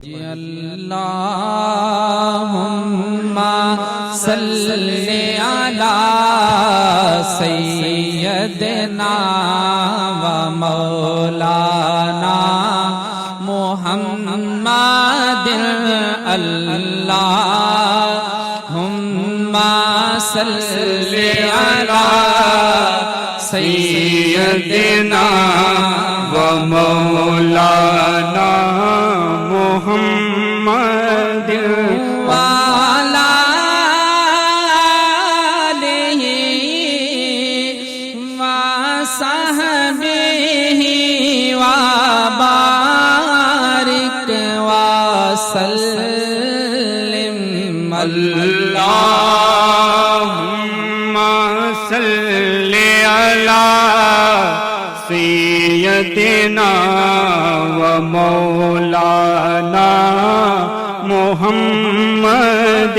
اللہم صلی علی سیدنا و مولانا محمد اللہم صلی علی سیدنا و مولانا محمد وعلی آلہ وصحبہ وبارک وسلم اللہم صلی علی سیدنا و مولانا محمد